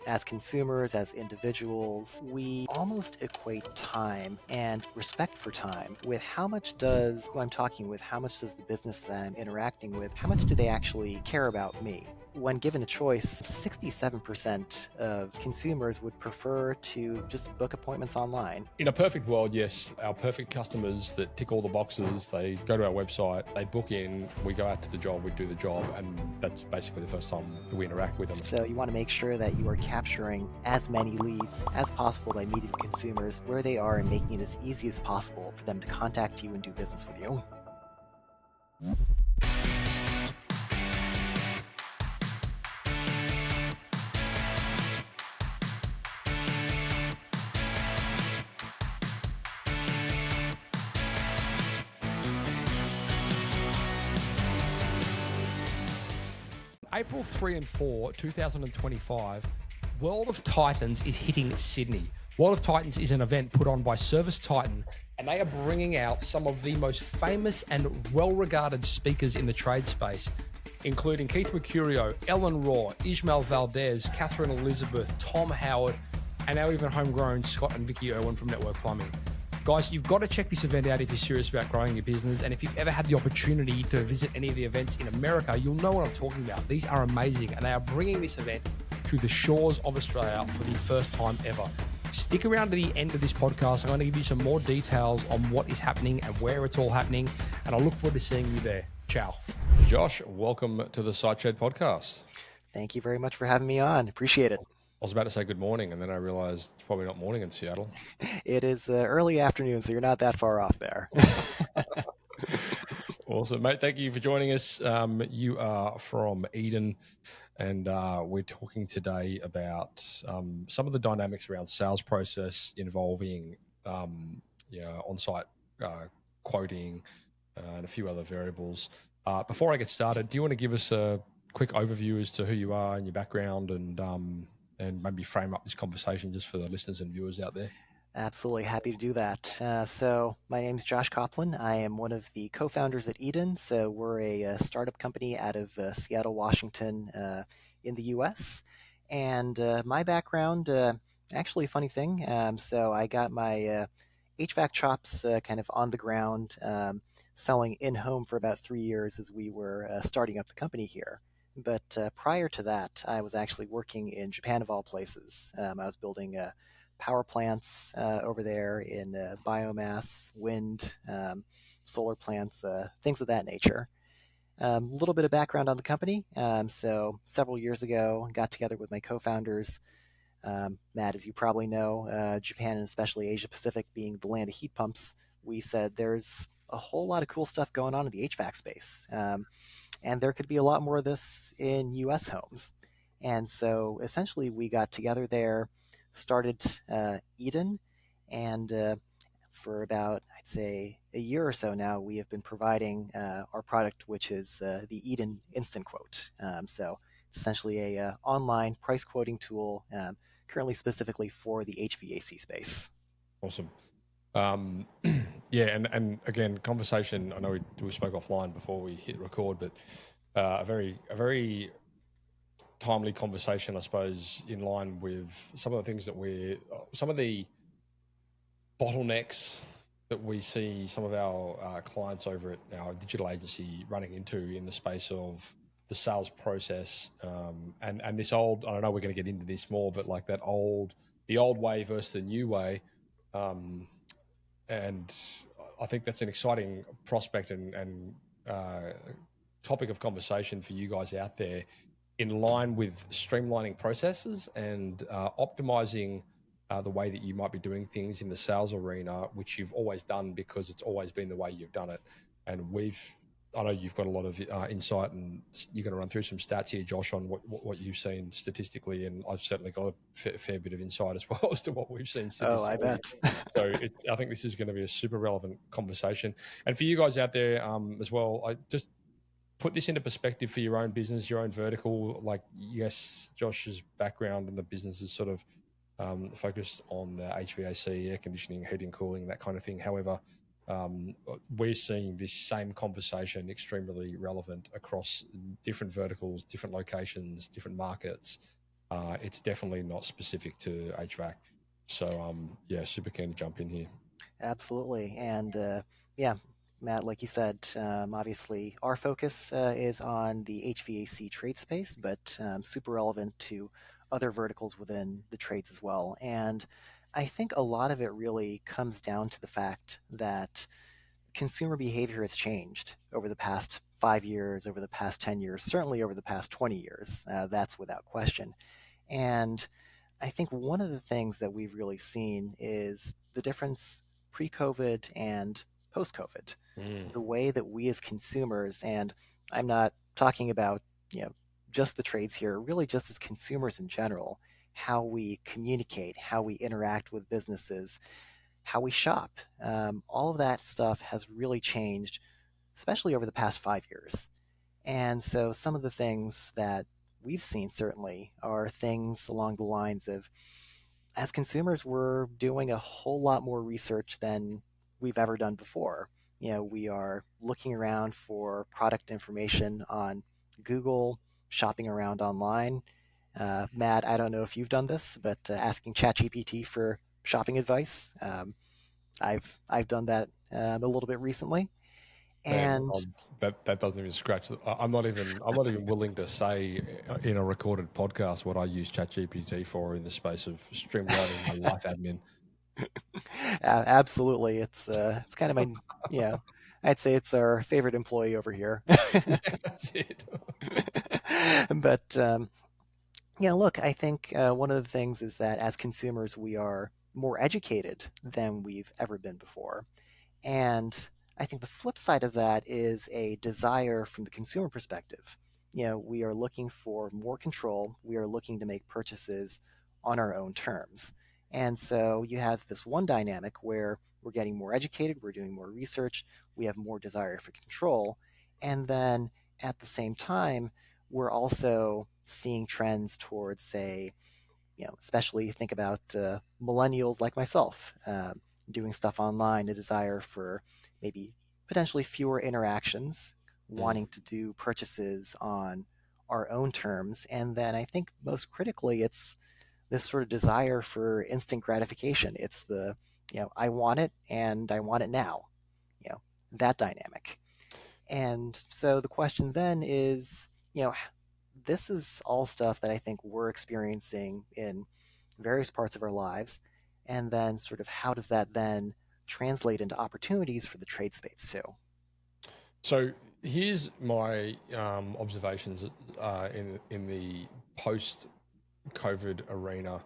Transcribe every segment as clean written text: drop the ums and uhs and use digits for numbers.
as consumers, as individuals, we almost equate time and respect for time with how much does who I'm talking with, how much does the business that I'm interacting with, how much do they actually care about me? When given a choice, 67% of consumers would prefer to just book appointments online. In a perfect world, yes, our perfect customers that tick all the boxes, they go to our website, they book in, we go out to the job, we do the job, and that's basically the first time we interact with them. So you want to make sure that you are capturing as many leads as possible by meeting consumers where they are and making it as easy as possible for them to contact you and do business with you. April 3 and 4, 2025, World of Titans is hitting Sydney. World of Titans is an event put on by Service Titan, and they are bringing out some of the most famous and well-regarded speakers in the trade space, including Keith Mercurio, Ellen Raw, Ismael Valdez, Catherine Elizabeth, Tom Howard, and now even homegrown Scott and Vicky Irwin from Network Plumbing. Guys, you've got to check this event out if you're serious about growing your business. And if you've ever had the opportunity to visit any of the events in America, you'll know what I'm talking about. These are amazing. And they are bringing this event to the shores of Australia for the first time ever. Stick around to the end of this podcast. I'm going to give you some more details on what is happening and where it's all happening. And I look forward to seeing you there. Ciao. Josh, welcome to the Sideshed podcast. Thank you very much for having me on. Appreciate it. I was about to say good morning, and then I realized it's probably not morning in Seattle. It is early afternoon, so you're not that far off there. Awesome, mate. Thank you for joining us. You are from Eden, and we're talking today about some of the dynamics around sales process involving on-site quoting and a few other variables. Before I get started, do you want to give us a quick overview as to who you are and your background, and maybe frame up this conversation just for the listeners and viewers out there? Absolutely happy to do that. So my name is Josh Coplin. I am one of the co-founders at Eden. So we're a startup company out of Seattle, Washington, in the U.S. And my background, actually a funny thing. So I got my HVAC chops kind of on the ground, selling in-home for about 3 years as we were starting up the company here. But prior to that, I was actually working in Japan, of all places. I was building power plants over there in biomass, wind, solar plants, things of that nature. A little bit of background on the company. So several years ago, got together with my co-founders. Matt, as you probably know, Japan and especially Asia Pacific being the land of heat pumps, we said there's a whole lot of cool stuff going on in the HVAC space. And there could be a lot more of this in U.S. homes. And so essentially we got together there, started Eden, and for about, I'd say, a year or so now, we have been providing our product, which is the Eden Instant Quote. So it's essentially a online price quoting tool, currently specifically for the HVAC space. Awesome. Yeah, and again, conversation. I know we spoke offline before we hit record, but a very timely conversation, I suppose, in line with some of the things that some of the bottlenecks that we see some of our clients over at our digital agency running into in the space of the sales process, and this old. I don't know. We're going to get into this more, but like the old way versus the new way. And I think that's an exciting prospect and topic of conversation for you guys out there, in line with streamlining processes and optimizing the way that you might be doing things in the sales arena, which you've always done because it's always been the way you've done it. And I know you've got a lot of insight, and you're going to run through some stats here, Josh, on what you've seen statistically, and I've certainly got a fair bit of insight as well as to what we've seen statistically. Oh, I bet. So I think this is going to be a super relevant conversation. And for you guys out there as well, I just put this into perspective for your own business, your own vertical. Like, yes, Josh's background in the business is sort of focused on the HVAC, air conditioning, heating, cooling, that kind of thing. However, we're seeing this same conversation extremely relevant across different verticals, different locations, different markets. It's definitely not specific to HVAC. So yeah, super keen to jump in here. Absolutely. And yeah, Matt, like you said, obviously our focus is on the HVAC trade space, but super relevant to other verticals within the trades as well. And I think a lot of it really comes down to the fact that consumer behavior has changed over the past 5 years, over the past 10 years, certainly over the past 20 years. That's without question. And I think one of the things that we've really seen is the difference pre-COVID and post-COVID. The way that we as consumers, and I'm not talking about just the trades here, really just as consumers in general, how we communicate, how we interact with businesses, how we shop, all of that stuff has really changed, especially over the past 5 years. And so some of the things that we've seen certainly are things along the lines of, as consumers, we're doing a whole lot more research than we've ever done before. We are looking around for product information on Google, shopping around online. Matt, I don't know if you've done this, but asking ChatGPT for shopping advice. I've done that a little bit recently, Man, and that doesn't even scratch. I'm not even willing to say in a recorded podcast what I use ChatGPT for in the space of streamlining my life admin. absolutely, it's kind of my I'd say it's our favorite employee over here. Yeah, that's it. But look, I think one of the things is that as consumers, we are more educated than we've ever been before. And I think the flip side of that is a desire from the consumer perspective. We are looking for more control. We are looking to make purchases on our own terms. And so you have this one dynamic where we're getting more educated, we're doing more research, we have more desire for control. And then at the same time, we're also seeing trends towards, say, especially think about millennials like myself, doing stuff online, a desire for maybe potentially fewer interactions, wanting to do purchases on our own terms. And then I think most critically, it's this sort of desire for instant gratification. It's I want it and I want it now, that dynamic. And so the question then is, this is all stuff that I think we're experiencing in various parts of our lives. And then sort of how does that then translate into opportunities for the trade space too? So here's my observations in the post-COVID arena,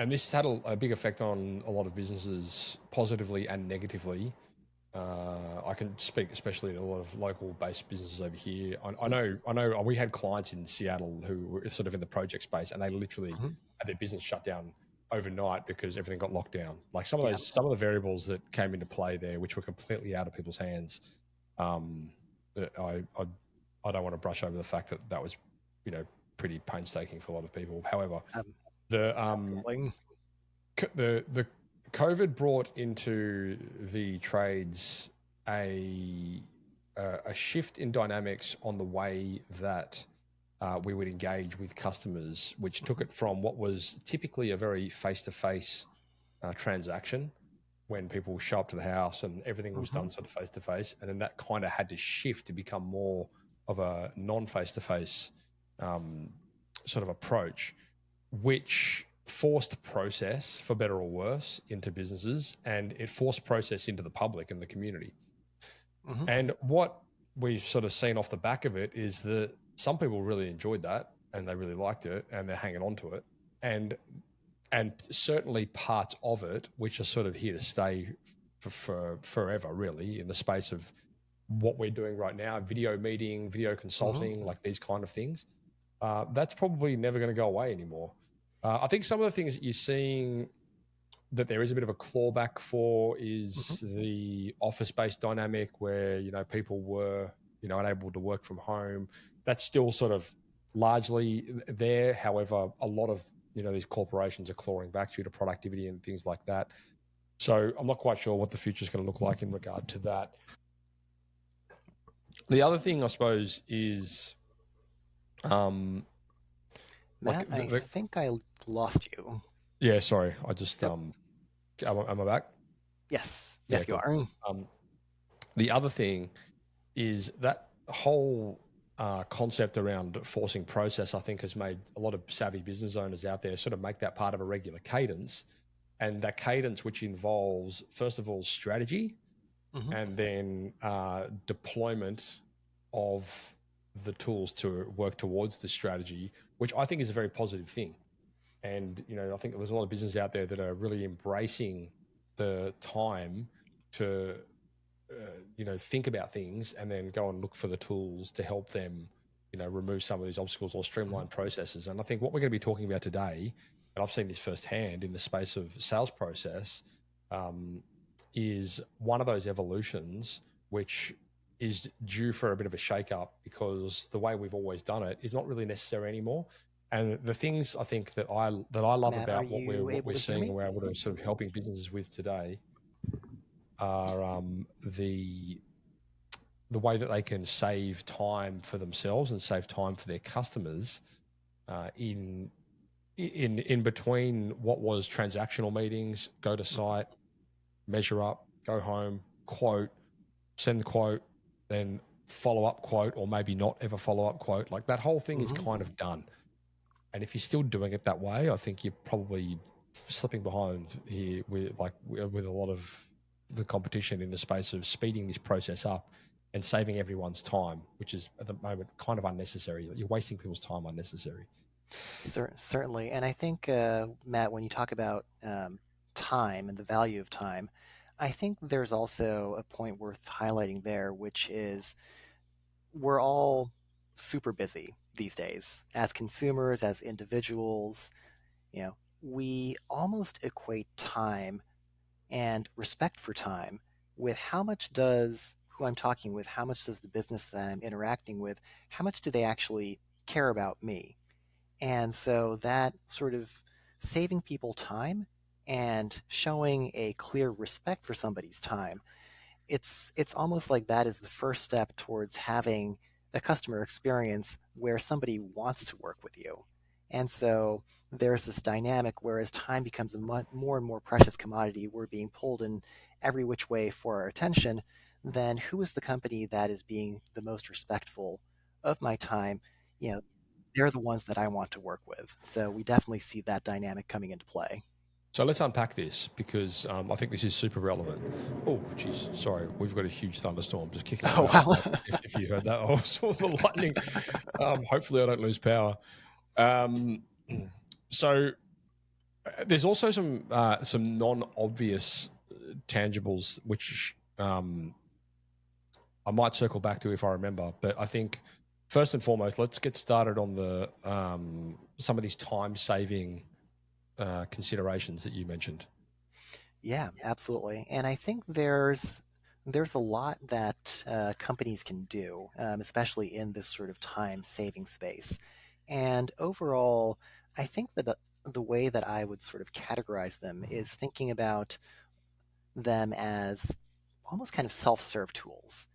and this had a big effect on a lot of businesses, positively and negatively. I can speak especially to a lot of local-based businesses over here. I know. We had clients in Seattle who were sort of in the project space, and they literally had their business shut down overnight because everything got locked down. Like some of the variables that came into play there, which were completely out of people's hands. I don't want to brush over the fact that was, pretty painstaking for a lot of people. However, the COVID brought into the trades a shift in dynamics on the way that we would engage with customers, which took it from what was typically a very face-to-face transaction when people show up to the house and everything was done sort of face-to-face. And then that kind of had to shift to become more of a non-face-to-face sort of approach, which forced process, for better or worse, into businesses, and it forced process into the public and the community. And what we've sort of seen off the back of it is that some people really enjoyed that and they really liked it and they're hanging on to it. And certainly parts of it, which are sort of here to stay for forever, really, in the space of what we're doing right now, video meeting, video consulting, like these kind of things, that's probably never going to go away anymore. I think some of the things that you're seeing that there is a bit of a clawback for is the office-based dynamic where, people were, unable to work from home. That's still sort of largely there. However, a lot of, these corporations are clawing back due to productivity and things like that. So I'm not quite sure what the future is going to look like in regard to that. The other thing, I suppose, is Um, like Matt, I the think I lost you. yeah, sorry, I just Oh, am I back? yes. Yeah, Yes, you cool. are. Um, the other thing is that whole concept around forcing process, I think, has made a lot of savvy business owners out there sort of make that part of a regular cadence. And that cadence, which involves, first of all, strategy Hmm. and then deployment of the tools to work towards the strategy, which I think is a very positive thing. And, I think there's a lot of business out there that are really embracing the time to think about things and then go and look for the tools to help them, remove some of these obstacles or Hmm. streamline processes. And I think what we're going to be talking about today, and I've seen this firsthand in the space of sales process, um, is one of those evolutions which is due for a bit of a shake up because the way we've always done it is not really necessary anymore. And the things I think that I love Matt, are about what we're you what able we're to hear seeing me? and we're able to sort of helping businesses with today are the way that they can save time for themselves and save time for their customers in between what was transactional meetings, go to site, measure up, go home, quote, send the quote, then follow up quote, or maybe not ever follow up quote. Like that whole thing is Hmm. kind of done. And if you're still doing it that way, I think you're probably slipping behind here with a lot of the competition in the space of speeding this process up and saving everyone's time, which is at the moment kind of unnecessary. You're wasting people's time unnecessary. Certainly. And I think, Matt, when you talk about time and the value of time, I think there's also a point worth highlighting there, which is we're all super busy these days as consumers, as individuals. We almost equate time and respect for time with how much does who I'm talking with, how much does the business that I'm interacting with, how much do they actually care about me? And so that sort of saving people time and showing a clear respect for somebody's time, it's almost like that is the first step towards having a customer experience where somebody wants to work with you. And so there's this dynamic whereas time becomes a more and more precious commodity, we're being pulled in every which way for our attention, then who is the company that is being the most respectful of my time? You know, they're the ones that I want to work with. So we definitely see that dynamic coming into play. So let's unpack this because I think this is super relevant. Oh, geez, sorry, we've got a huge thunderstorm just kicking Oh, away wow. outside. If you heard that, I saw the lightning. Hopefully, I don't lose power. Um, so there's also some non-obvious tangibles which I might circle back to if I remember. But I think first and foremost, let's get started on the some of these time-saving considerations that you mentioned. Yeah, absolutely. And I think there's a lot that companies can do, especially in this sort of time-saving space. And overall, I think that the way that I would sort of categorize them is thinking about them as almost kind of self-serve tools.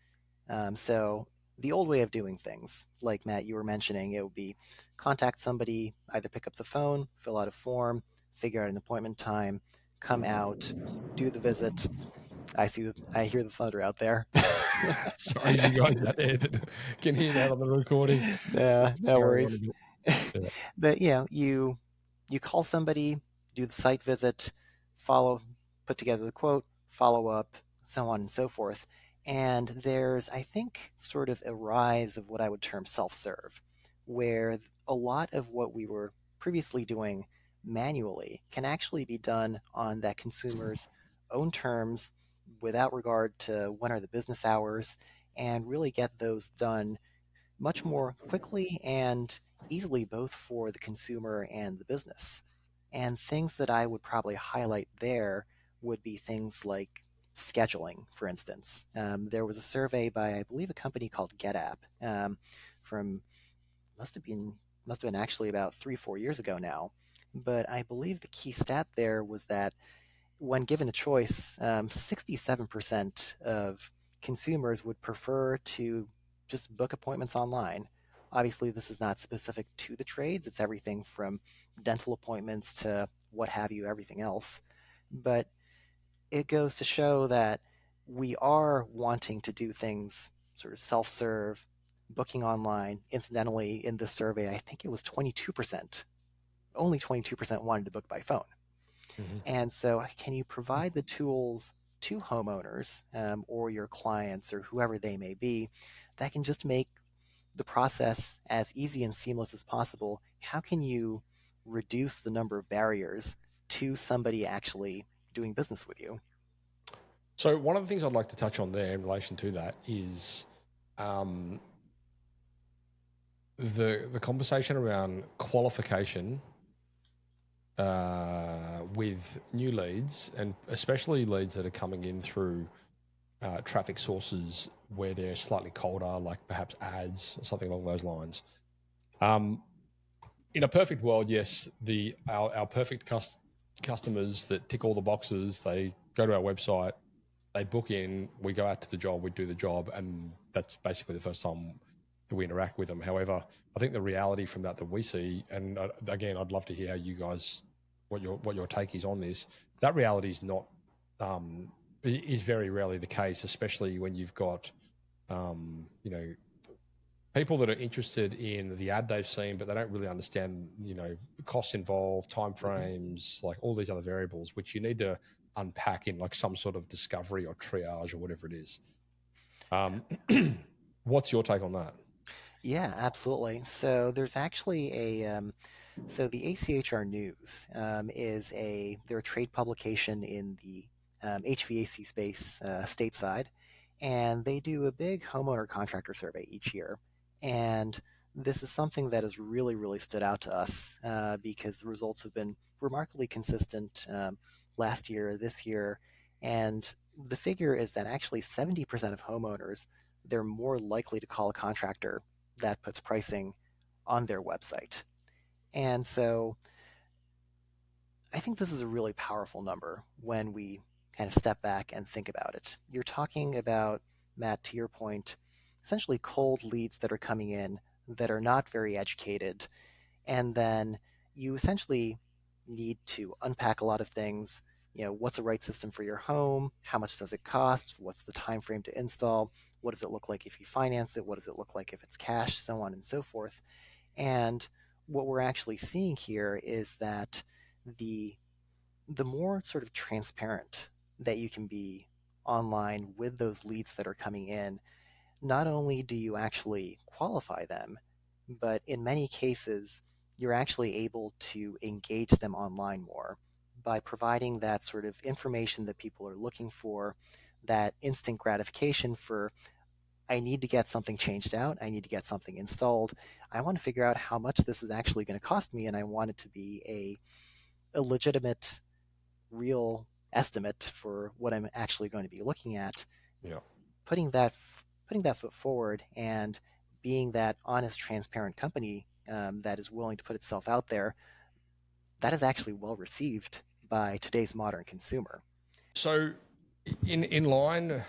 So the old way of doing things, like Matt, you were mentioning, it would be contact somebody, either pick up the phone, fill out a form, figure out an appointment time, come out, do the visit. I hear the thunder out there. Sorry, you guys out there that can hear that on the recording. No, It's no carrying on a worries. bit. Yeah. But you call somebody, do the site visit, follow, put together the quote, follow up, so on and so forth. And there's, I think, sort of a rise of what I would term self-serve, where a lot of what we were previously doing manually can actually be done on that consumer's own terms without regard to when are the business hours, and really get those done much more quickly and easily, both for the consumer and the business. And things that I would probably highlight there would be things like scheduling, for instance. There was a survey by, I believe, a company called GetApp from must have been must have been actually about 3 4 years ago now. But I believe the key stat there was that when given a choice, 67% of consumers would prefer to just book appointments online. obviously, this is not specific to the trades. It's everything from dental appointments to what have you, everything else. But it goes to show that we are wanting to do things sort of self-serve, booking online. Incidentally, in this survey, I think it was 22%. Only 22% wanted to book by phone. Mm-hmm. And so, can you provide the tools to homeowners or your clients or whoever they may be that can just make the process as easy and seamless as possible? How can you reduce the number of barriers to somebody actually doing business with you? So one of the things I'd like to touch on there in relation to that is the conversation around qualification with new leads, and especially leads that are coming in through traffic sources where they're slightly colder, like perhaps ads or something along those lines. In a perfect world, yes, our perfect customers that tick all the boxes, they go to our website, they book in, we go out to the job, we do the job, and that's basically the first time that we interact with them. However, I think the reality from that we see, and again, I'd love to hear how you guys, what your take is on this. That reality is not, is very rarely the case, especially when you've got, people that are interested in the ad they've seen, but they don't really understand, the costs involved, timeframes, like all these other variables, which you need to unpack in like some sort of discovery or triage or whatever it is. What's your take on that? Yeah, absolutely. So there's actually so the ACHR News they're a trade publication in the HVAC space stateside, and they do a big homeowner contractor survey each year. And this is something that has really, really stood out to us because the results have been remarkably consistent last year, this year, and the figure is that actually 70% of homeowners, they're more likely to call a contractor that puts pricing on their website. And so I think this is a really powerful number when we kind of step back and think about it. You're talking about, Matt, to your point, essentially cold leads that are coming in that are not very educated. And then you essentially need to unpack a lot of things. What's the right system for your home? How much does it cost? What's the time frame to install? What does it look like if you finance it? What does it look like if it's cash? So on and so forth. And what we're actually seeing here is that the the more sort of transparent that you can be online with those leads that are coming in, not only do you actually qualify them, but in many cases, you're actually able to engage them online more by providing that sort of information that people are looking for, that instant gratification for, I need to get something changed out, I need to get something installed, I want to figure out how much this is actually going to cost me, and I want it to be a legitimate, real estimate for what I'm actually going to be looking at. Yeah. Putting that foot forward and being that honest, transparent company that is willing to put itself out there, that is actually well received by today's modern consumer. So, in line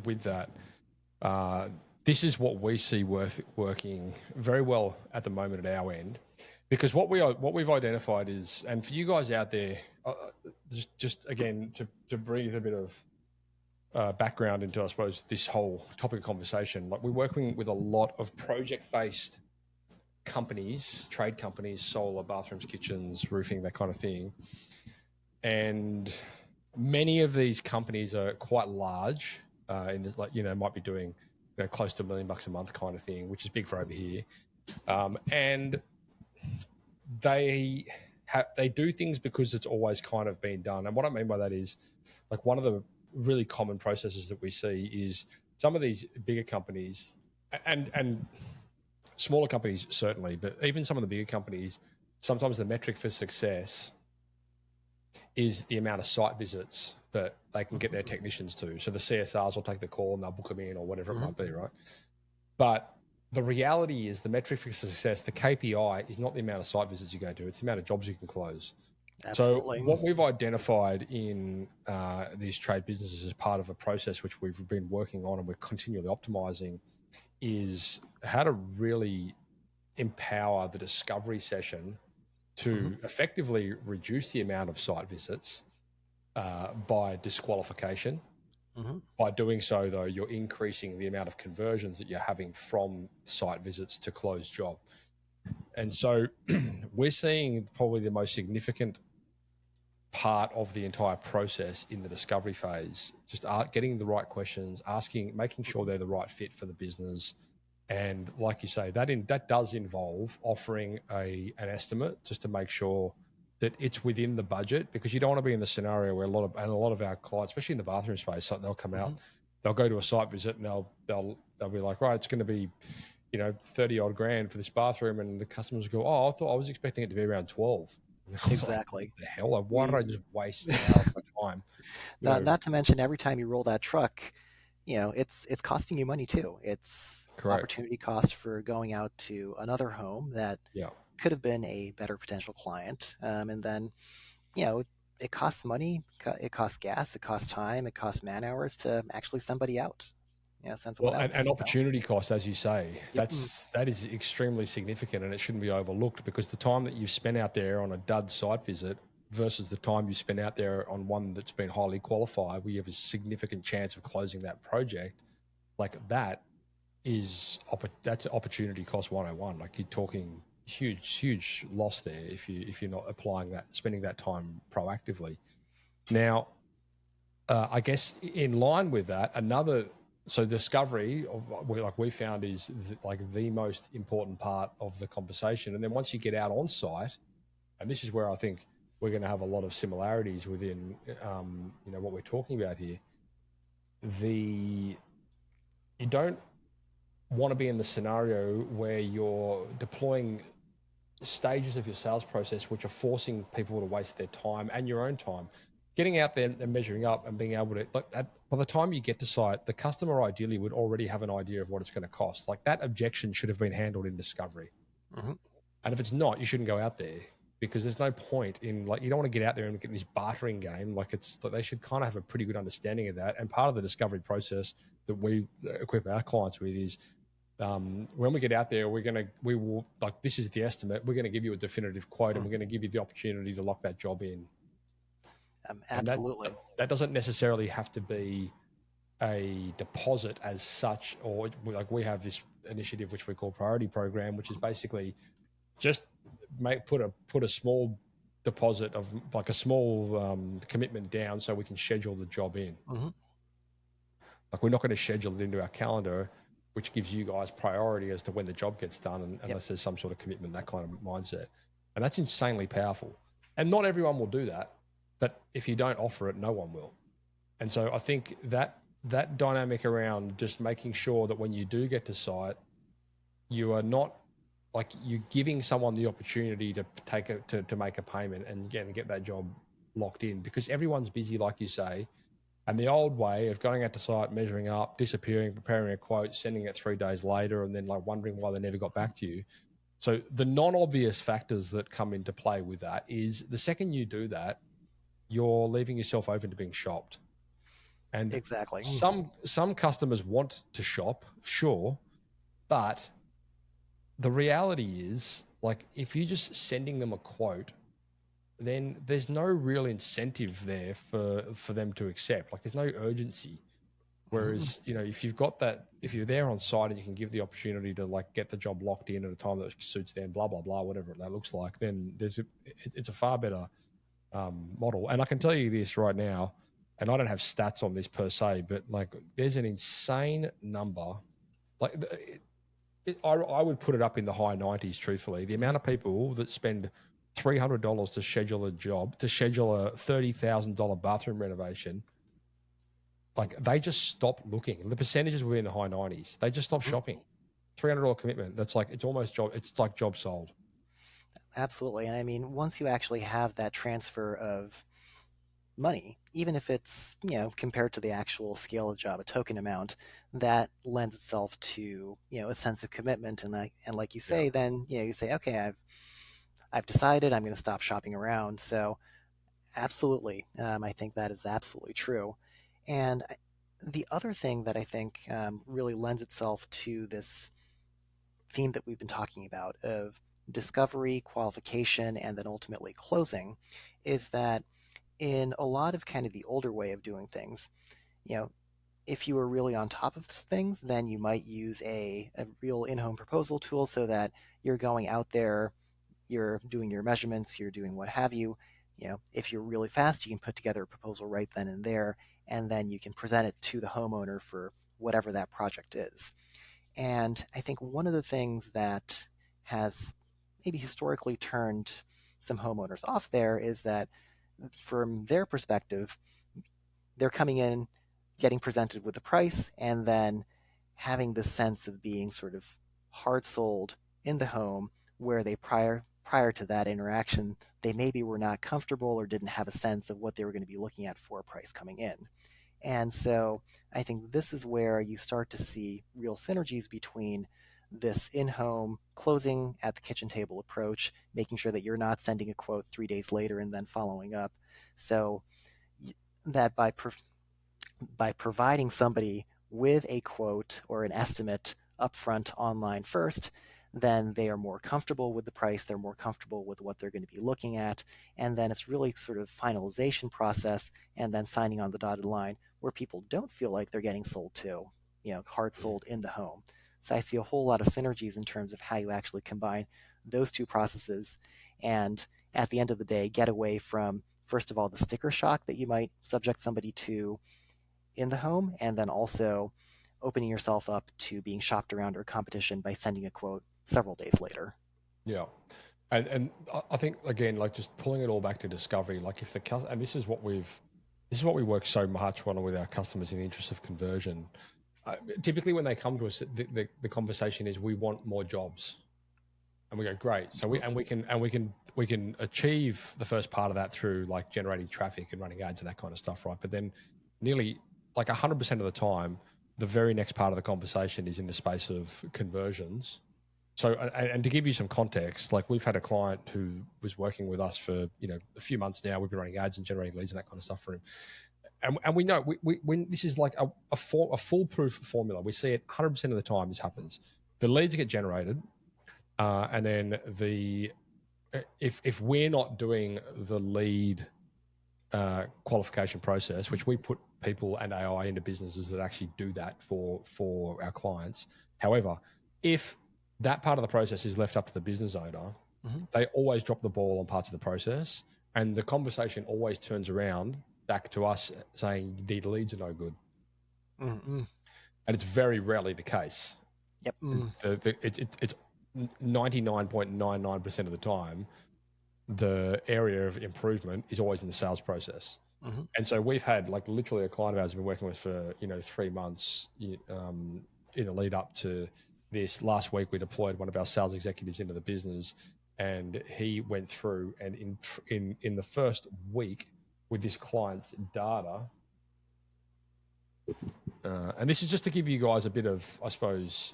with that, this is what we see working very well at the moment at our end, because what we've identified is, and for you guys out there, just again to breathe a bit of background into, I suppose, this whole topic of conversation. Like, we're working with a lot of project-based companies, trade companies, solar, bathrooms, kitchens, roofing, that kind of thing, and many of these companies are quite large. In this, like, might be doing close to $1 million a month kind of thing, which is big for over here, and they do things because it's always kind of been done. And what I mean by that is, like, one of the really common processes that we see is some of these bigger companies and smaller companies certainly, but even some of the bigger companies, sometimes the metric for success is the amount of site visits that they can get their technicians to. So the CSRs will take the call and they'll book them in or whatever it might be, right? But the reality is the metric for success, the KPI, is not the amount of site visits you go to, it's the amount of jobs you can close. Absolutely. So what we've identified in these trade businesses as part of a process which we've been working on and we're continually optimizing is how to really empower the discovery session to effectively reduce the amount of site visits by disqualification. By doing so, though, you're increasing the amount of conversions that you're having from site visits to closed job. And so we're seeing probably the most significant part of the entire process in the discovery phase, just getting the right questions, making sure they're the right fit for the business. And like you say, that does involve offering an estimate just to make sure that it's within the budget, because you don't want to be in the scenario where a lot of our clients, especially in the bathroom space, they'll come out, they'll go to a site visit and they'll be like, right, it's going to be, 30 odd grand for this bathroom, and the customers go, oh, I was expecting it to be around 12. Exactly. What the hell? Like, why did I just waste an hour of my time? Not to mention, every time you roll that truck, it's costing you money too. It's Correct. Opportunity cost for going out to another home that could have been a better potential client. And then, it costs money, it costs gas, it costs time, it costs man hours to actually send somebody out. And opportunity cost, as you say, that is extremely significant, and it shouldn't be overlooked, because the time that you've spent out there on a dud site visit versus the time you spend out there on one that's been highly qualified, where you have a significant chance of closing that project, like that's opportunity cost 101. Like, you're talking huge loss there if you're not applying that, spending that time proactively. Now, I guess in line with that, so discovery, like we found, is the most important part of the conversation. And then once you get out on site, and this is where I think we're going to have a lot of similarities within, what we're talking about here. You don't want to be in the scenario where you're deploying stages of your sales process which are forcing people to waste their time and your own time. Getting out there and measuring up and being able to, by the time you get to site, the customer ideally would already have an idea of what it's going to cost. Like, that objection should have been handled in discovery. And if it's not, you shouldn't go out there, because there's no point in, you don't want to get out there and get this bartering game. They should kind of have a pretty good understanding of that. And part of the discovery process that we equip our clients with is, when we get out there, we will, this is the estimate. We're going to give you a definitive quote, and we're going to give you the opportunity to lock that job in. Absolutely. That doesn't necessarily have to be a deposit as such, or we have this initiative which we call Priority Program, which is basically just put a small deposit of a small commitment down so we can schedule the job in. We're not going to schedule it into our calendar, which gives you guys priority as to when the job gets done, unless there's some sort of commitment, that kind of mindset. And that's insanely powerful. And not everyone will do that, but if you don't offer it, no one will. And so I think that dynamic around just making sure that when you do get to site, you are not, you're giving someone the opportunity to to make a payment and get that job locked in, because everyone's busy, like you say. And the old way of going out to site, measuring up, disappearing, preparing a quote, sending it 3 days later, and then wondering why they never got back to you. So the non-obvious factors that come into play with that is, the second you do that, you're leaving yourself open to being shopped. And exactly. Some customers want to shop, sure, but the reality is, if you're just sending them a quote, then there's no real incentive there for them to accept. There's no urgency. Whereas, if you're there on site and you can give the opportunity to get the job locked in at a time that suits them, blah, blah, blah, whatever that looks like, then it's a far better model. And I can tell you this right now, and I don't have stats on this per se, but there's an insane number. I would put it up in the high 90s, truthfully. The amount of people that spend $300 to schedule a job, to schedule a $30,000 bathroom renovation, they just stop looking. The percentages were in the high 90s. They just stop shopping. $300 commitment. That's it's almost job sold. Absolutely. And I mean, once you actually have that transfer of money, even if it's, compared to the actual scale of the job, a token amount, that lends itself to, a sense of commitment. And like you say, then, you say, okay, I've decided I'm going to stop shopping around. So absolutely. I think that is absolutely true. And the other thing that I think really lends itself to this theme that we've been talking about of discovery, qualification, and then ultimately closing is that in a lot of kind of the older way of doing things, you know, if you were really on top of things, then you might use a real in-home proposal tool so that you're going out there, you're doing your measurements, you're doing what have you. If you're really fast, you can put together a proposal right then and there, and then you can present it to the homeowner for whatever that project is. And I think one of the things that has maybe historically turned some homeowners off there is that from their perspective, they're coming in, getting presented with the price, and then having this sense of being sort of hard sold in the home, where they prior to that interaction, they maybe were not comfortable or didn't have a sense of what they were going to be looking at for a price coming in. And so I think this is where you start to see real synergies between this in-home closing at the kitchen table approach, making sure that you're not sending a quote 3 days later and then following up. So that by providing somebody with a quote or an estimate upfront online first, then they are more comfortable with the price, they're more comfortable with what they're going to be looking at, and then it's really sort of finalization process and then signing on the dotted line where people don't feel like they're getting sold to, hard sold in the home. So I see a whole lot of synergies in terms of how you actually combine those two processes and at the end of the day get away from, first of all, the sticker shock that you might subject somebody to in the home, and then also opening yourself up to being shopped around or competition by sending a quote several days later. Yeah. And I think, again, like just pulling it all back to discovery, like if the, and this is what we work so much on with our customers in the interest of conversion. Typically when they come to us, the conversation is, we want more jobs. And we go, great. So we can achieve the first part of that through like generating traffic and running ads and that kind of stuff, right? But then nearly like 100% of the time, the very next part of the conversation is in the space of conversions. So, and to give you some context, like we've had a client who was working with us for, a few months now. We've been running ads and generating leads and that kind of stuff for him. And we know when this is like a foolproof formula. We see it 100% of the time this happens. The leads get generated, and then if we're not doing the lead qualification process, which we put people and AI into businesses that actually do that for our clients. However, if that part of the process is left up to the business owner, they always drop the ball on parts of the process, and the conversation always turns around back to us saying the leads are no good. And it's very rarely the case. Yep. It's 99.99% of the time, the area of improvement is always in the sales process. And so we've had like literally a client of ours who's been working with us for 3 months in a lead up to this. Last week we deployed one of our sales executives into the business, and he went through and in the first week with this client's data, and this is just to give you guys a bit of, I suppose,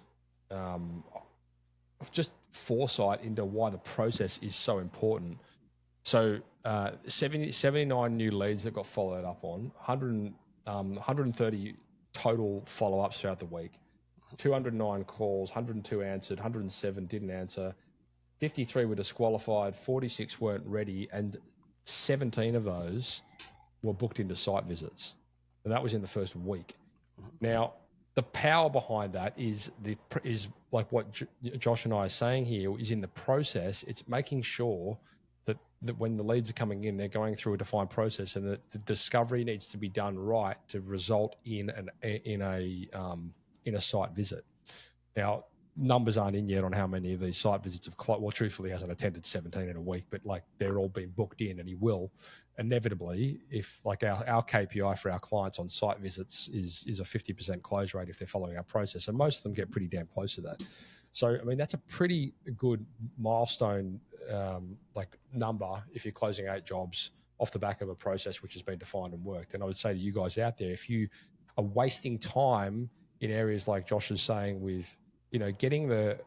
just foresight into why the process is so important. So 79 new leads that got followed up on, 130 total follow-ups throughout the week, 209 calls, 102 answered, 107 didn't answer, 53 were disqualified, 46 weren't ready, and 17 of those were booked into site visits. And that was in the first week. Now, the power behind that is like what Josh and I are saying here is in the process. It's making sure that when the leads are coming in, they're going through a defined process, and that the discovery needs to be done right to result in a site visit. Now, numbers aren't in yet on how many of these site visits have closed. Well, truthfully, he hasn't attended 17 in a week, but like they're all being booked in, and he will inevitably, if like our KPI for our clients on site visits is a 50% close rate if they're following our process, and most of them get pretty damn close to that. So, I mean, that's a pretty good milestone like number if you're closing 8 jobs off the back of a process which has been defined and worked. And I would say to you guys out there, if you are wasting time in areas like Josh is saying with, getting the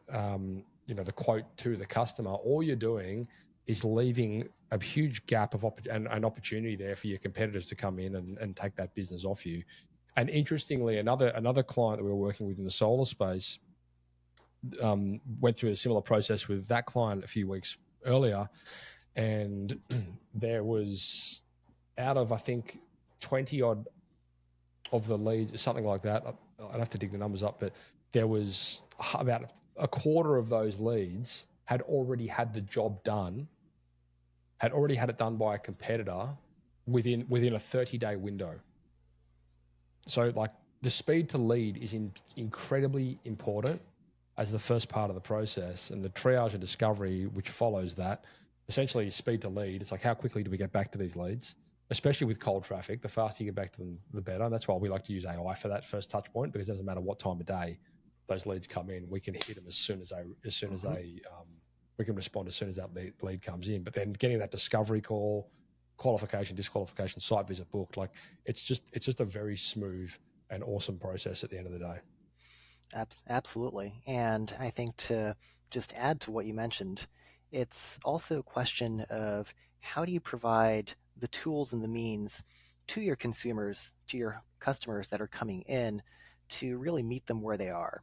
quote to the customer, all you're doing is leaving a huge gap of an opportunity there for your competitors to come in and take that business off you. And interestingly, another client that we were working with in the solar space, went through a similar process with that client a few weeks earlier, and there was, out of I think 20 odd of the leads, something like that. I'd have to dig the numbers up, but there was about a quarter of those leads had already had the job done, had already had it done by a competitor within a 30-day window. So like the speed to lead is incredibly important as the first part of the process, and the triage and discovery which follows that, essentially speed to lead. It's like, how quickly do we get back to these leads, especially with cold traffic? The faster you get back to them, the better. And that's why we like to use AI for that first touch point, because it doesn't matter what time of day those leads come in, we can hit them as soon as they we can respond as soon as that lead comes in. But then getting that discovery call, qualification, disqualification, site visit booked, like it's just a very smooth and awesome process at the end of the day. Absolutely. And I think to just add to what you mentioned, it's also a question of how do you provide the tools and the means to your consumers, to your customers that are coming in, to really meet them where they are.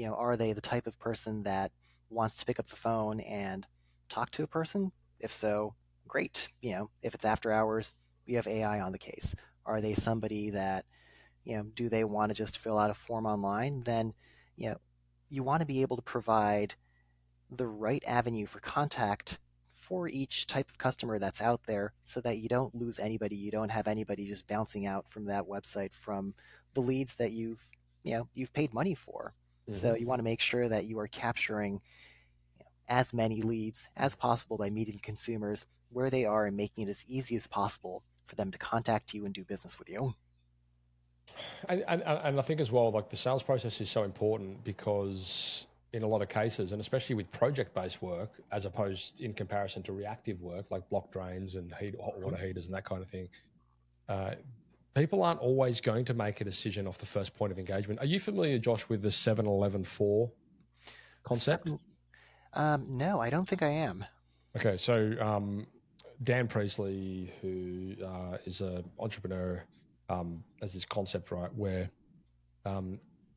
Are they the type of person that wants to pick up the phone and talk to a person? If so, great. If it's after hours, we have AI on the case. Are they somebody that do they want to just fill out a form online? Then, you want to be able to provide the right avenue for contact for each type of customer that's out there, so that you don't lose anybody. You don't have anybody just bouncing out from that website from the leads that you've paid money for. Mm-hmm. So you want to make sure that you are capturing as many leads as possible by meeting consumers where they are and making it as easy as possible for them to contact you and do business with you. And I think as well, like the sales process is so important, because in a lot of cases, and especially with project-based work, as opposed in comparison to reactive work like block drains and hot water heaters and that kind of thing, people aren't always going to make a decision off the first point of engagement. Are you familiar, Josh, with the 7-11-4 concept? No, I don't think I am. Okay, so Dan Priestley, who is an entrepreneur, has this concept, right, where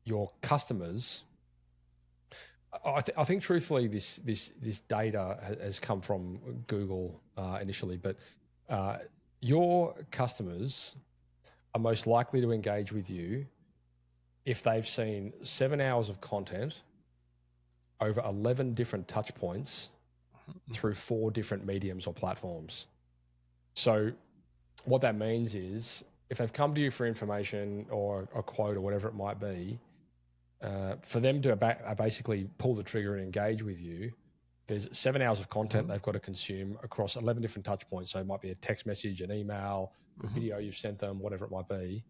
your customers, I think truthfully this data has come from Google initially, but your customers are most likely to engage with you if they've seen 7 hours of content over 11 different touch points through 4 different mediums or platforms. So what that means is, if they've come to you for information or a quote or whatever it might be, for them to basically pull the trigger and engage with you, there's 7 hours of content they've got to consume across 11 different touch points. So it might be a text message, an email, a video you've sent them, whatever it might be,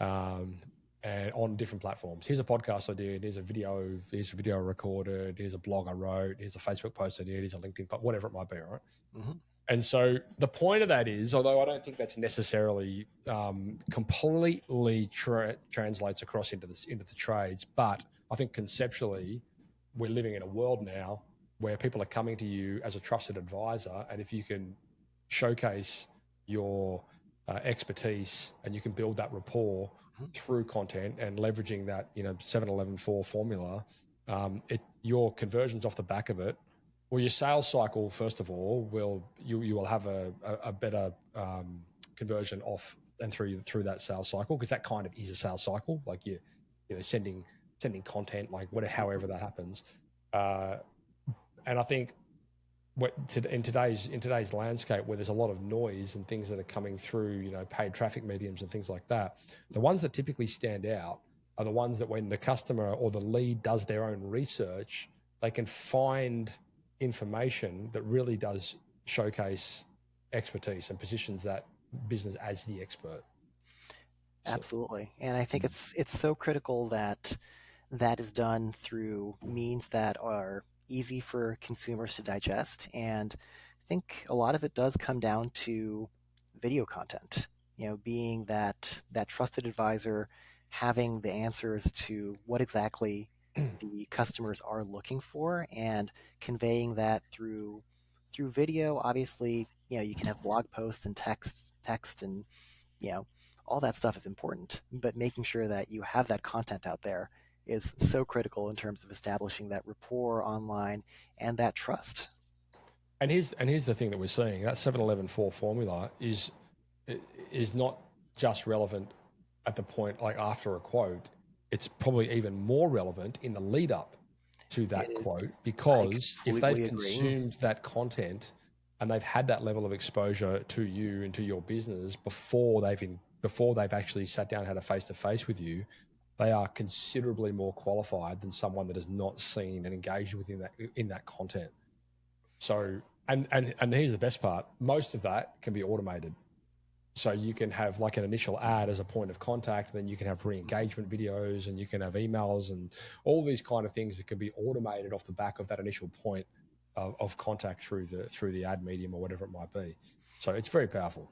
and on different platforms. Here's a podcast I did, here's a video recorded, here's a blog I wrote, here's a Facebook post I did, here's a LinkedIn post, whatever it might be, right? Mm-hmm. And so the point of that is, although I don't think that's necessarily completely translates across into the trades, but I think conceptually we're living in a world now where people are coming to you as a trusted advisor, and if you can showcase your expertise and you can build that rapport through content and leveraging that 7-11-4 formula, your conversions off the back of it. Well, your sales cycle, first of all, you will have a better conversion off and through that sales cycle, because that kind of is a sales cycle. Like you sending content, like however that happens. And I think in today's landscape, where there's a lot of noise and things that are coming through, paid traffic mediums and things like that, the ones that typically stand out are the ones that when the customer or the lead does their own research, they can find information that really does showcase expertise and positions that business as the expert. Absolutely. And I think it's so critical that is done through means that are easy for consumers to digest. And I think a lot of it does come down to video content, being that trusted advisor, having the answers to what exactly the customers are looking for, and conveying that through video. Obviously, you can have blog posts and text and all that stuff is important, but making sure that you have that content out there is so critical in terms of establishing that rapport online and that trust. And here's the thing that we're seeing: that 7-11-4 formula is not just relevant at the point like after a quote. It's probably even more relevant in the lead up to that quote, because if they've consumed that content and they've had that level of exposure to you and to your business before they've actually sat down and had a face-to-face with you, they are considerably more qualified than someone that has not seen and engaged within that content. So, and here's the best part: most of that can be automated. So you can have like an initial ad as a point of contact, then you can have re-engagement videos, and you can have emails and all these kind of things that can be automated off the back of that initial point of contact through the ad medium or whatever it might be. So it's very powerful.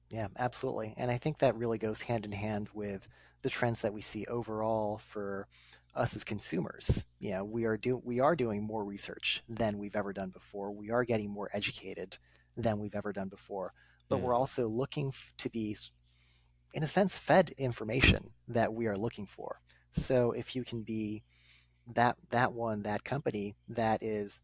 Yeah, absolutely. And I think that really goes hand in hand with the trends that we see overall for us as consumers. We are doing more research than we've ever done before. We are getting more educated than we've ever done before. But we're also looking to be, in a sense, fed information that we are looking for. So if you can be that company that is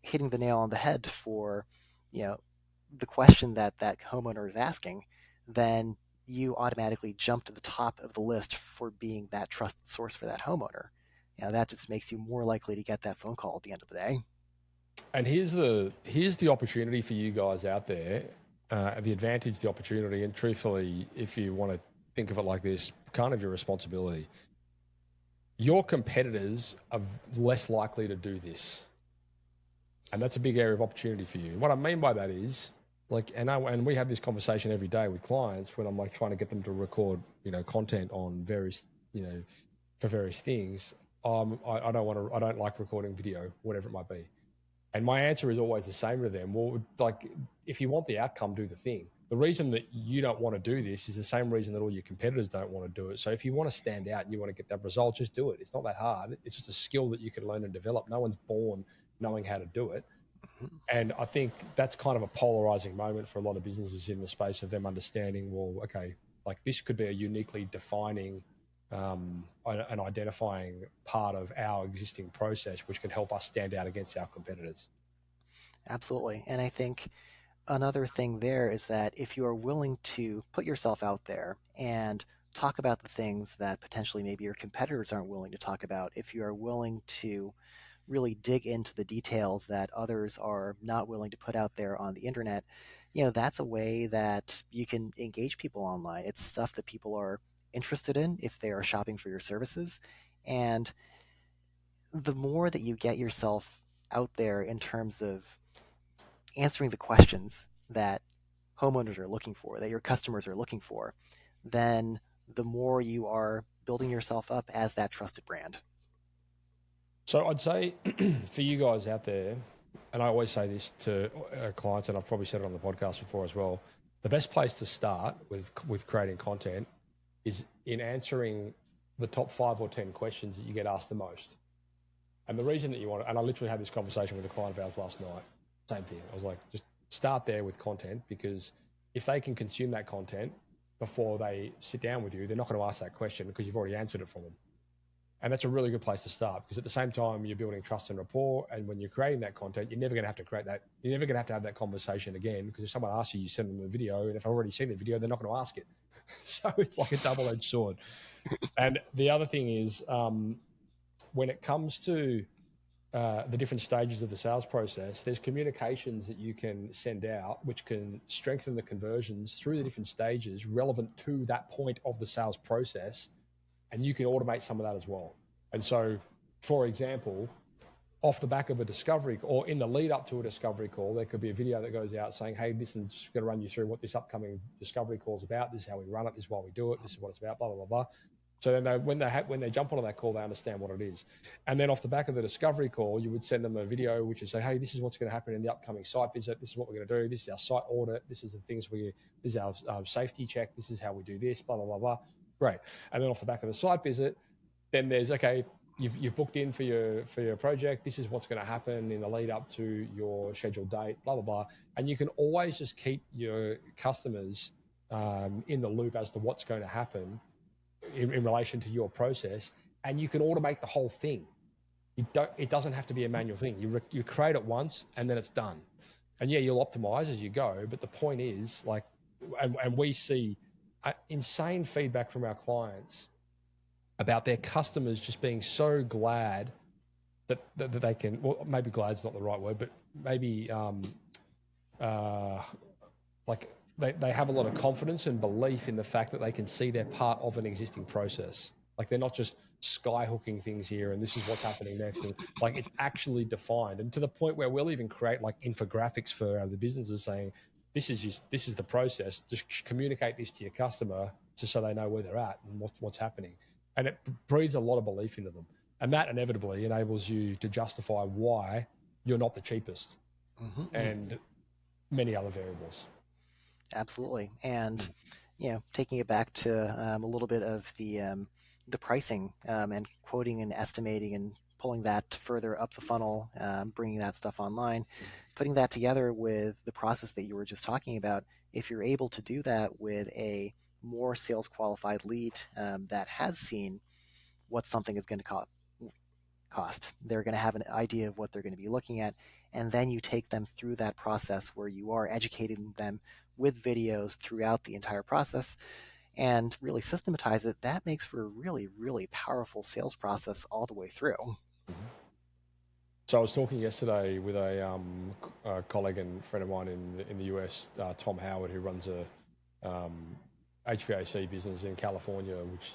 hitting the nail on the head for, the question that homeowner is asking, then you automatically jump to the top of the list for being that trusted source for that homeowner. That just makes you more likely to get that phone call at the end of the day. And here's the opportunity for you guys out there, the advantage, the opportunity, and truthfully, if you want to think of it like this, kind of your responsibility. Your competitors are less likely to do this. And that's a big area of opportunity for you. What I mean by that is, and we have this conversation every day with clients when I'm like trying to get them to record, content on various, for various things. I don't like recording video, whatever it might be. And my answer is always the same to them. Well, like, if you want the outcome, do the thing. The reason that you don't want to do this is the same reason that all your competitors don't want to do it. So if you want to stand out and you want to get that result, just do it. It's not that hard. It's just a skill that you can learn and develop. No one's born knowing how to do it. And I think that's kind of a polarizing moment for a lot of businesses in the space of them understanding, well, okay, like this could be a uniquely defining an identifying part of our existing process, which can help us stand out against our competitors. Absolutely. And I think another thing there is that if you are willing to put yourself out there and talk about the things that potentially maybe your competitors aren't willing to talk about, if you are willing to really dig into the details that others are not willing to put out there on the internet, that's a way that you can engage people online. It's stuff that people are interested in if they are shopping for your services. And the more that you get yourself out there in terms of answering the questions that homeowners are looking for, that your customers are looking for, then the more you are building yourself up as that trusted brand. So I'd say for you guys out there, and I always say this to clients, and I've probably said it on the podcast before as well, the best place to start with creating content is in answering the top 5 or 10 questions that you get asked the most. And the reason that you want to, and I literally had this conversation with a client of ours last night, same thing. I was like, just start there with content, because if they can consume that content before they sit down with you, they're not going to ask that question because you've already answered it for them. And that's a really good place to start, because at the same time, you're building trust and rapport. And when you're creating that content, you're never going to have to create that. You're never going to have that conversation again, because if someone asks you, you send them a video. And if I've already seen the video, they're not going to ask it. So it's like a double-edged sword. And the other thing is, when it comes to the different stages of the sales process, there's communications that you can send out which can strengthen the conversions through the different stages relevant to that point of the sales process. And you can automate some of that as well. And so, for example, off the back of a discovery, or in the lead up to a discovery call, there could be a video that goes out saying, hey, this is going to run you through what this upcoming discovery call is about. This is how we run it. This is why we do it. This is what it's about, blah, blah, blah, blah. So then when they jump onto that call, they understand what it is. And then off the back of the discovery call, you would send them a video which would say, hey, this is what's going to happen in the upcoming site visit. This is what we're going to do. This is our site audit. This is the things this is our safety check. This is how we do this, blah, blah, blah, blah. Great. And then off the back of the site visit, then there's, okay, you've booked in for your project. This is what's going to happen in the lead up to your scheduled date, blah, blah, blah. And you can always just keep your customers in the loop as to what's going to happen in relation to your process. and you can automate the whole thing. It doesn't have to be a manual thing. You create it once and then it's done. And yeah, you'll optimize as you go. But the point is, like, and we see insane feedback from our clients about their customers just being so glad that they can, well, maybe glad's not the right word, but maybe like they have a lot of confidence and belief in the fact that they can see they're part of an existing process. Like they're not just skyhooking things here and this is what's happening next. And like it's actually defined. And to the point where we'll even create like infographics for the businesses saying, this is the process. Just communicate this to your customer just so they know where they're at and what's happening. And it breeds a lot of belief into them. And that inevitably enables you to justify why you're not the cheapest and many other variables. Absolutely. And, taking it back to a little bit of the pricing and quoting and estimating and pulling that further up the funnel, bringing that stuff online, putting that together with the process that you were just talking about. If you're able to do that with a more sales qualified lead that has seen what something is going to cost, they're going to have an idea of what they're going to be looking at, and then you take them through that process where you are educating them with videos throughout the entire process and really systematize it. That makes for a really, really powerful sales process all the way through. So I was talking yesterday with a colleague and friend of mine in the US, Tom Howard, who runs a HVAC business in California, which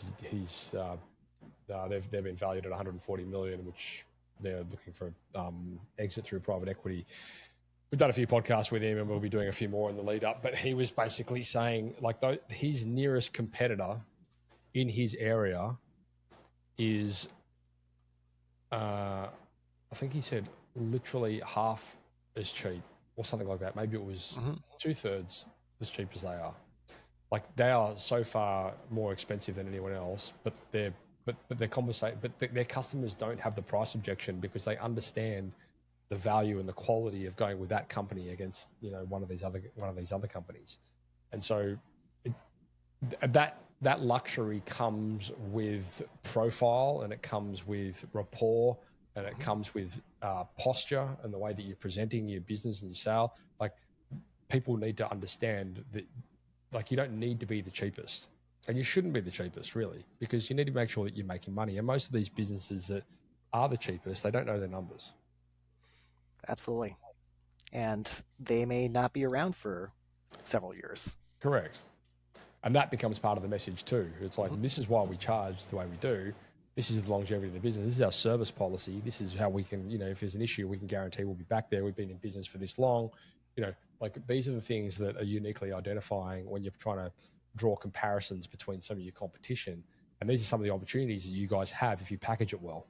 they've been valued at 140 million, which they're looking for exit through private equity. We've done a few podcasts with him and we'll be doing a few more in the lead up, but he was basically saying like his nearest competitor in his area is, I think he said literally half as cheap or something like that. Maybe it was 2/3 as cheap as they are. Like they are so far more expensive than anyone else, but their customers don't have the price objection because they understand the value and the quality of going with that company against one of these other companies. And so that luxury comes with profile, and it comes with rapport, and it comes with posture and the way that you're presenting your business and your sale. Like people need to understand that like you don't need to be the cheapest, and you shouldn't be the cheapest really, because you need to make sure that you're making money. And most of these businesses that are the cheapest, they don't know their numbers. Absolutely. And they may not be around for several years. Correct. And that becomes part of the message too. It's like, this is why we charge the way we do. This is the longevity of the business. This is our service policy. This is how we can, if there's an issue, we can guarantee we'll be back there. We've been in business for this long. Like these are the things that are uniquely identifying when you're trying to draw comparisons between some of your competition. And these are some of the opportunities that you guys have if you package it well.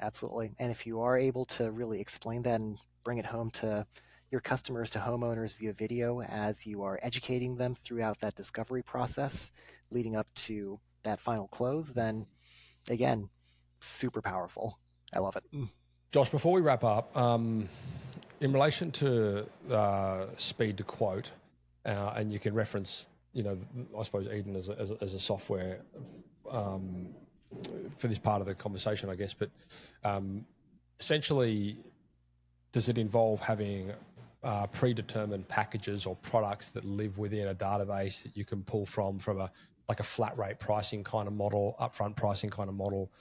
Absolutely. And if you are able to really explain that and bring it home to your customers, to homeowners via video, as you are educating them throughout that discovery process leading up to that final close, then again, super powerful. I love it. Josh, before we wrap up, in relation to speed to quote, and you can reference, I suppose Eden as a software for this part of the conversation, I guess, but essentially, does it involve having predetermined packages or products that live within a database that you can pull from a flat rate pricing kind of model, upfront pricing kind of model,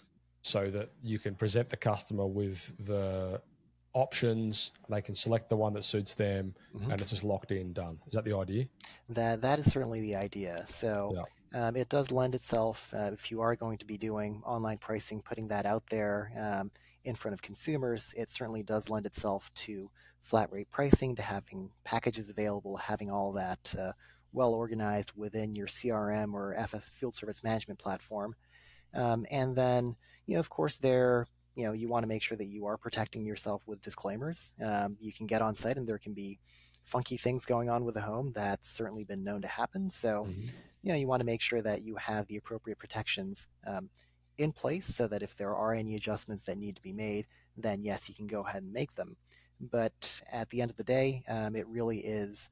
so that you can present the customer with the options, they can select the one that suits them, and it's just locked in, done. Is that the idea? That is certainly the idea. So it does lend itself, if you are going to be doing online pricing, putting that out there in front of consumers, it certainly does lend itself to flat rate pricing, to having packages available, having all that well organized within your CRM or FS field service management platform. And then, of course, you want to make sure that you are protecting yourself with disclaimers. You can get on site and there can be funky things going on with the home. That's certainly been known to happen. So, you want to make sure that you have the appropriate protections in place so that if there are any adjustments that need to be made, then yes, you can go ahead and make them. But at the end of the day, it really is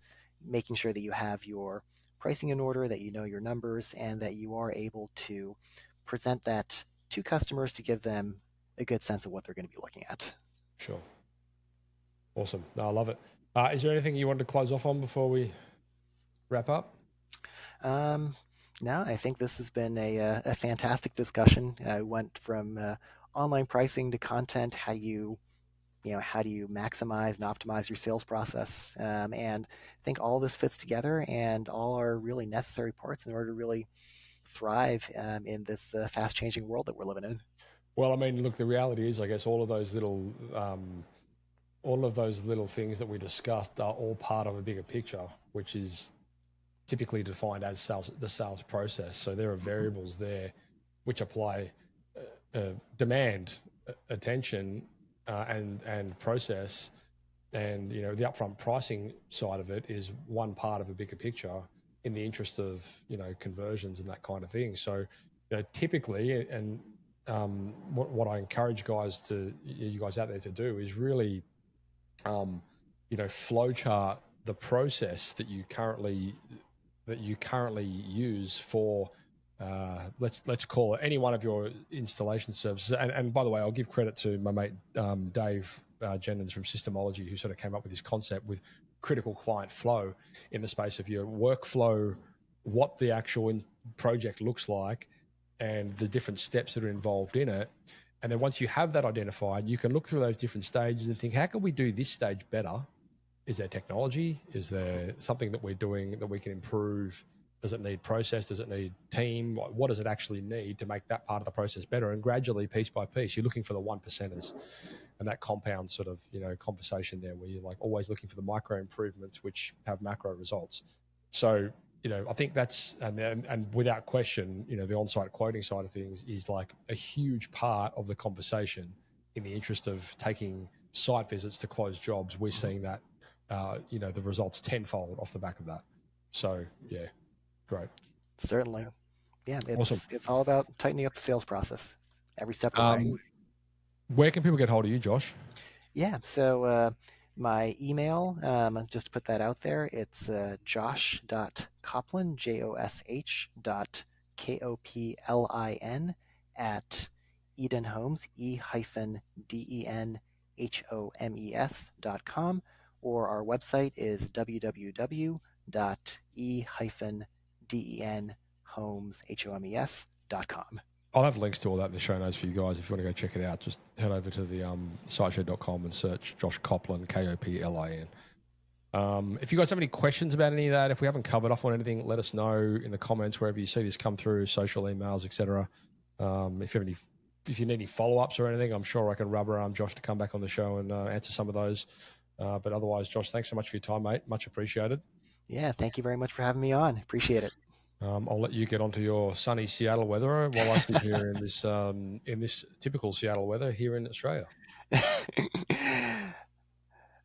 making sure that you have your pricing in order, that you know your numbers, and that you are able to present that to customers to give them a good sense of what they're going to be looking at. Sure. Awesome. No, I love it. Is there anything you wanted to close off on before we wrap up? No, I think this has been a fantastic discussion. We went from online pricing to content, how do you maximize and optimize your sales process, and I think all this fits together, and all are really necessary parts in order to really thrive in this fast-changing world that we're living in. Well, I mean, look, the reality is, I guess, all of those little things that we discussed are all part of a bigger picture, which is typically defined as the sales process. So there are variables there which apply demand, attention, and process, and the upfront pricing side of it is one part of a bigger picture in the interest of conversions and that kind of thing. So typically, and what I encourage you guys out there to do is really flowchart the process that you currently use for let's call it any one of your installation services. And by the way, I'll give credit to my mate Dave Jennings from Systemology, who sort of came up with this concept with critical client flow in the space of your workflow, what the actual project looks like, and the different steps that are involved in it. And then once you have that identified, you can look through those different stages and think, how can we do this stage better? Is there technology? Is there something that we're doing that we can improve? Does it need process? Does it need team? What does it actually need to make that part of the process better? And gradually, piece by piece, you're looking for the 1%ers, and that compound sort of conversation there, where you're like always looking for the micro improvements which have macro results. So I think that's and without question, the on-site quoting side of things is like a huge part of the conversation in the interest of taking site visits to close jobs. We're seeing that the results tenfold off the back of that. So yeah. Great. Certainly. Yeah, Awesome. It's all about tightening up the sales process every step of the way. Where can people get hold of you, Josh? Yeah, so my email, just to put that out there, it's josh.coplin, josh.koplin at edenhomes, edenhomes.com, or our website is www.edenhomes.com. I'll have links to all that in the show notes for you guys. If you want to go check it out, just head over to the siteshed.com and search Josh Coplin, Koplin. If you guys have any questions about any of that, if we haven't covered off on anything, let us know in the comments wherever you see this come through, social emails, etc. If you need any follow-ups or anything, I'm sure I can rubber arm Josh to come back on the show and answer some of those. But otherwise, Josh, thanks so much for your time, mate. Much appreciated. Yeah, thank you very much for having me on. Appreciate it. I'll let you get onto your sunny Seattle weather while I sit here in this typical Seattle weather here in Australia.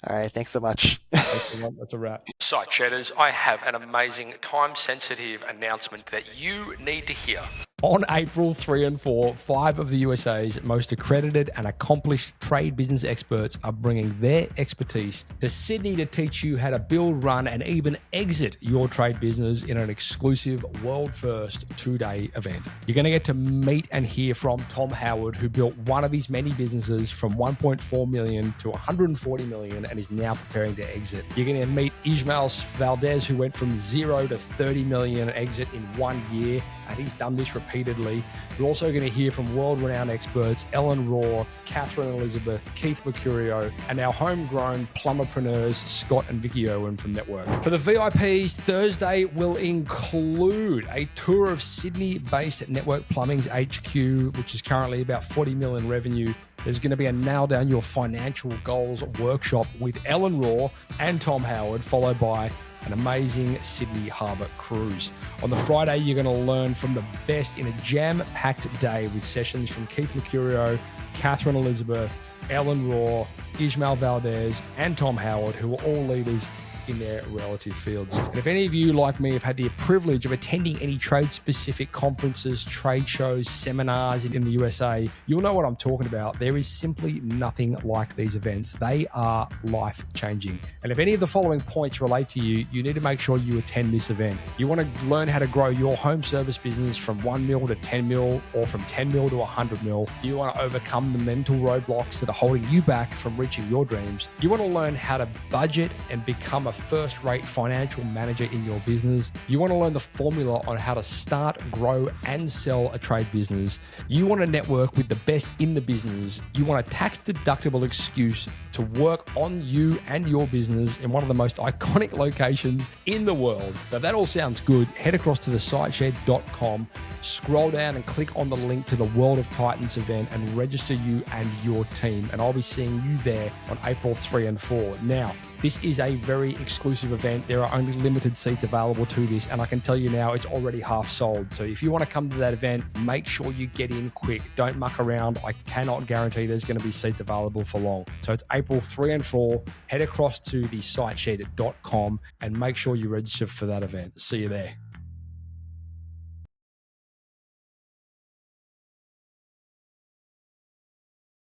All right, thanks so much. That's a wrap. Site Shedders, I have an amazing time-sensitive announcement that you need to hear. On April 3 and 4, 5 of the USA's most accredited and accomplished trade business experts are bringing their expertise to Sydney to teach you how to build, run, and even exit your trade business in an exclusive world-first 2-day event. You're going to get to meet and hear from Tom Howard, who built one of his many businesses from 1.4 million to 140 million and is now preparing to exit. You're going to meet Ismael Valdez, who went from 0 to 30 million exit in 1 year, and he's done this repeatedly. We're also going to hear from world-renowned experts Ellen Raw, Catherine Elizabeth, Keith Mercurio, and our homegrown plumberpreneurs Scott and Vicky Owen from Network. For the VIPs, Thursday will include a tour of Sydney-based Network Plumbing's HQ, which is currently about 40 million revenue. There's going to be a Nail Down Your Financial Goals workshop with Ellen Raw and Tom Howard, followed by an amazing Sydney Harbour cruise. On the Friday, you're going to learn from the best in a jam-packed day with sessions from Keith Mercurio, Catherine Elizabeth, Ellen Raw, Ismael Valdez, and Tom Howard, who are all leaders in their relative fields. And if any of you, like me, have had the privilege of attending any trade-specific conferences, trade shows, seminars in the USA, you'll know what I'm talking about. There is simply nothing like these events. They are life-changing. And if any of the following points relate to you, you need to make sure you attend this event. You want to learn how to grow your home service business from 1 mil to 10 mil or from 10 mil to 100 mil. You want to overcome the mental roadblocks that are holding you back from reaching your dreams. You want to learn how to budget and become a first-rate financial manager in your business. You want to learn the formula on how to start, grow, and sell a trade business. You want to network with the best in the business. You want a tax-deductible excuse to work on you and your business in one of the most iconic locations in the world. So if that all sounds good, head across to thesiteshed.com, scroll down and click on the link to the World of Titans event and register you and your team. And I'll be seeing you there on April 3 and 4. Now, this is a very exclusive event. There are only limited seats available to this, and I can tell you now it's already half sold. So if you want to come to that event, make sure you get in quick. Don't muck around. I cannot guarantee there's going to be seats available for long. So it's April 3 and 4. Head across to thesiteshed.com and make sure you register for that event. See you there.